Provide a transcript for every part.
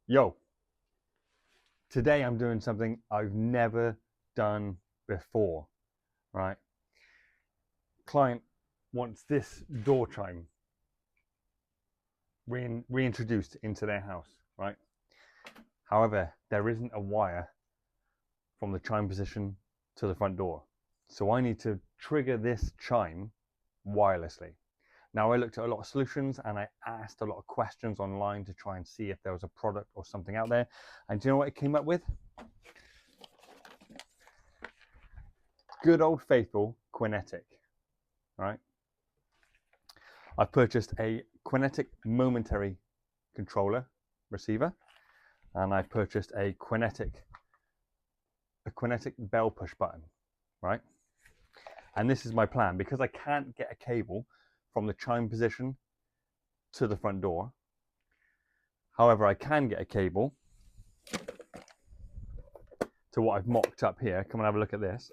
Yo, today I'm doing something I've never done before, right? Client wants this door chime reintroduced into their house, right? However, there isn't a wire from the chime position to the front door. So I need to trigger this chime wirelessly. Now, I looked at a lot of solutions and I asked a lot of questions online to try and see if there was a product or something out there. And do you know what it came up with? Good old faithful Quinetic, right? I've purchased a Quinetic momentary controller receiver, and I purchased a Quinetic bell push button, right? And this is my plan because I can't get a cable from the chime position to the front door. However, I can get a cable to what I've mocked up here. Come and have a look at this.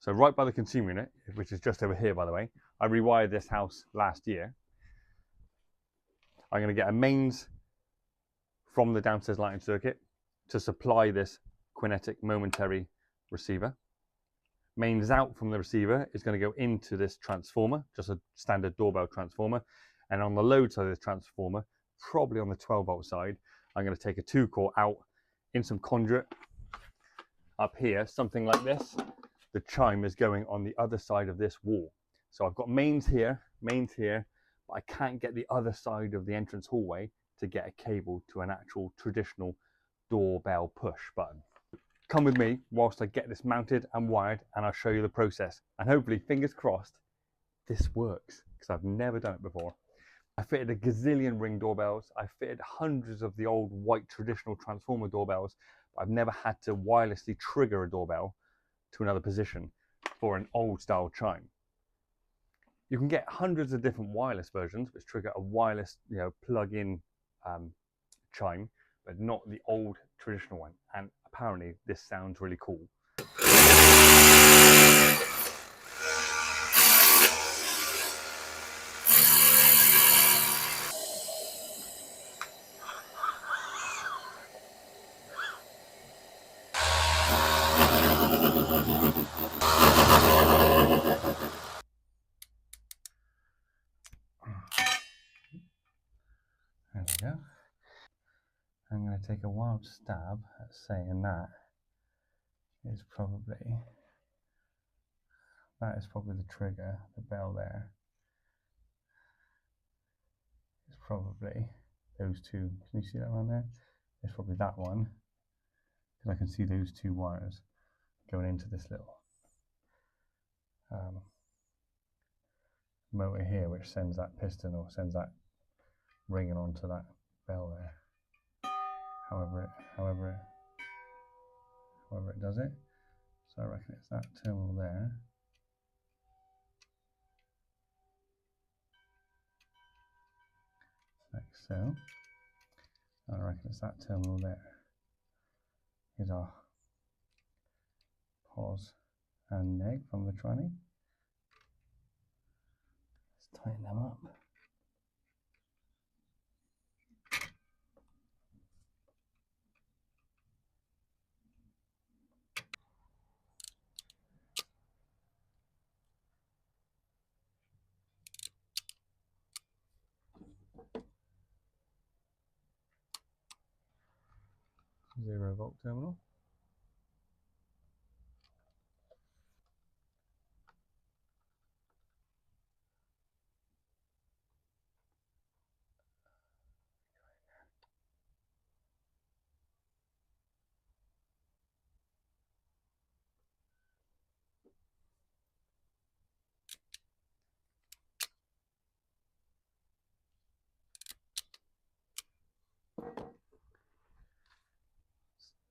So right by the consumer unit, which is just over here, by the way, I rewired this house last year. I'm going to get a mains from the downstairs lighting circuit to supply this Quinetic momentary receiver. Mains out from the receiver is going to go into this transformer, just a standard doorbell transformer. And on the load side of this transformer, probably on the 12 volt side, I'm going to take a 2-core out in some conduit up here, something like this. The chime is going on the other side of this wall. So I've got mains here, but I can't get the other side of the entrance hallway to get a cable to an actual traditional doorbell push button. Come with me whilst I get this mounted and wired, and I'll show you the process. And hopefully, fingers crossed, this works, because I've never done it before. I fitted a gazillion Ring doorbells. I fitted hundreds of the old white traditional transformer doorbells, but I've never had to wirelessly trigger a doorbell to another position for an old style chime. You can get hundreds of different wireless versions which trigger a wireless, plug-in chime, but not the old traditional one. And apparently this sounds really cool. There we go. I'm going to take a wild stab at saying that is probably the trigger. The bell there is probably those two. Can you see that one there? It's probably that one, because I can see those two wires going into this little motor here, which sends that piston or sends that ringing onto that bell there. However it does it. So I reckon it's that terminal there. Like so. I reckon it's that terminal there. Here's our pos and neg from the tranny. Let's tighten them up. Zero volt terminal.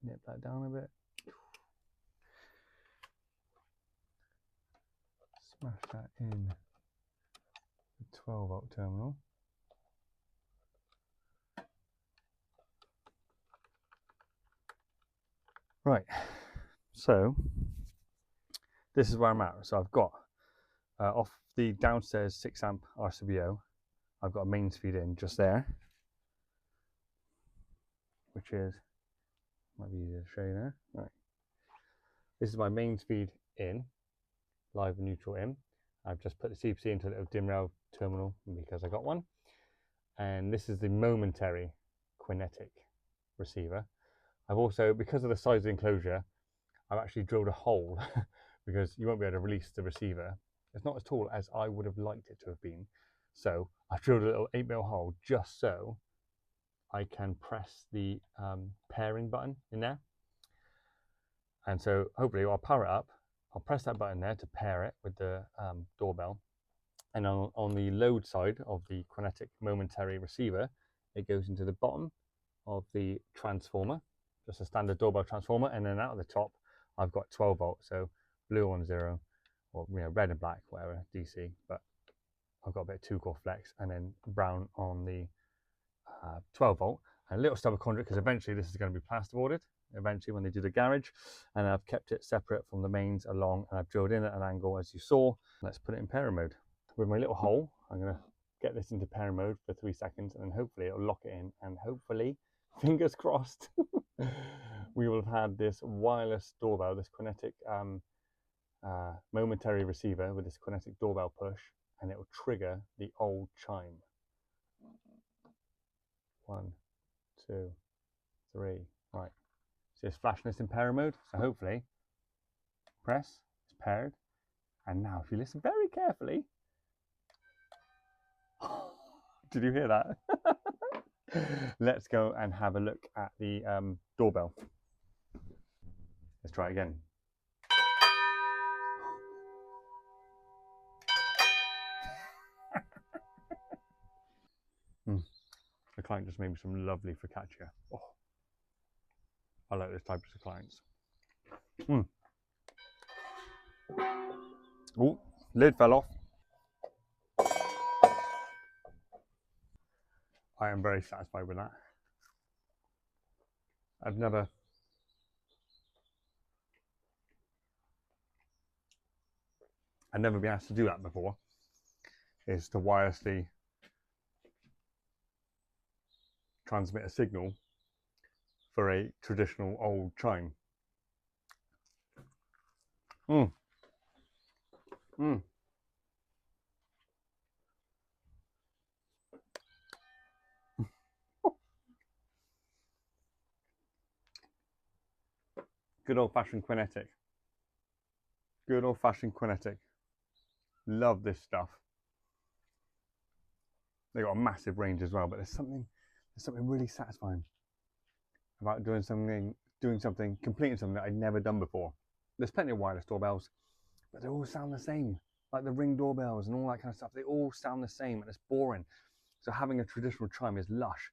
Nip that down a bit. Smash that in the 12 volt terminal. Right, so this is where I'm at. So I've got off the downstairs 6 amp RCBO, I've got a mains feed in just there. which is, might be easier to show you now. Right. This is my mains feed in, live and neutral in. I've just put the CPC into a little dim rail terminal because I got one. And this is the momentary kinetic receiver. I've also, because of the size of the enclosure, I've actually drilled a hole because you won't be able to release the receiver. It's not as tall as I would have liked it to have been. So I've drilled a little 8mm hole just so I can press the pairing button in there. And so hopefully I'll power it up. I'll press that button there to pair it with the doorbell. And on the load side of the kinetic momentary receiver, it goes into the bottom of the transformer, just a standard doorbell transformer. And then out of the top, I've got 12 volts. So blue on 0, or red and black, whatever, DC. But I've got a bit of 2-core flex, and then brown on the 12 volt. And a little stubber conduit, because eventually this is going to be plasterboarded. Eventually when they do the garage, and I've kept it separate from the mains along, and I've drilled in at an angle as you saw. Let's put it in pairing mode. With my little hole, I'm going to get this into pairing mode for 3 seconds, and then hopefully it'll lock it in, and hopefully, fingers crossed, we will have had this wireless doorbell, this kinetic momentary receiver with this kinetic doorbell push, and it will trigger the old chime. 1, 2, 3, right. So it's flashing this in pairing mode, so hopefully, press, it's paired, and now if you listen very carefully, did you hear that? Let's go and have a look at the doorbell. Let's try it again. The client just made me some lovely focaccia. Oh, I like this type of clients. Oh, lid fell off. I am very satisfied with that. I've never been asked to do that before, is to wirelessly transmit a signal for a traditional old chime. Good old-fashioned kinetic. Good old-fashioned kinetic. Love this stuff. They got a massive range as well, but there's something really satisfying about doing something, completing something that I'd never done before. There's plenty of wireless doorbells, but they all sound the same. Like the Ring doorbells and all that kind of stuff, they all sound the same and it's boring. So having a traditional chime is lush.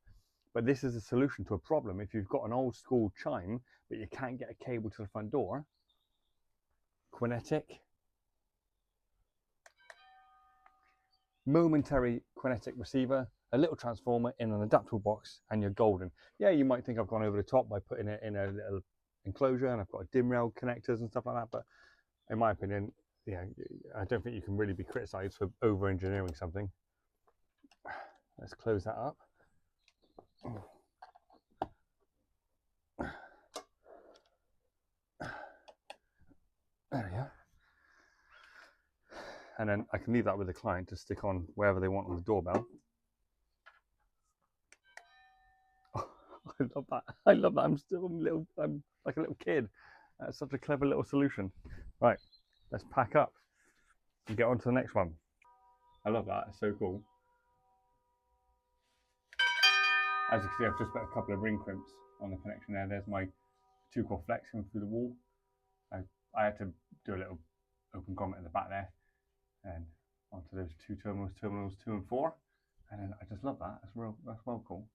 But this is a solution to a problem. If you've got an old school chime, but you can't get a cable to the front door, kinetic, momentary kinetic receiver, a little transformer in an adaptable box, and you're golden. Yeah, you might think I've gone over the top by putting it in a little enclosure, and I've got a dim rail connectors and stuff like that, but in my opinion, yeah, I don't think you can really be criticized for over-engineering something. Let's close that up. There we go. And then I can leave that with the client to stick on wherever they want on the doorbell. Oh, I love that. I love that. I'm like a little kid. That's such a clever little solution. Right, let's pack up and get on to the next one. I love that. It's so cool. As you can see, I've just put a couple of ring crimps on the connection there. There's my 2-core flex coming through the wall. I had to do a little open grommet at the back there, and onto those 2 terminals 2 and 4. And then I just love that. That's well cool.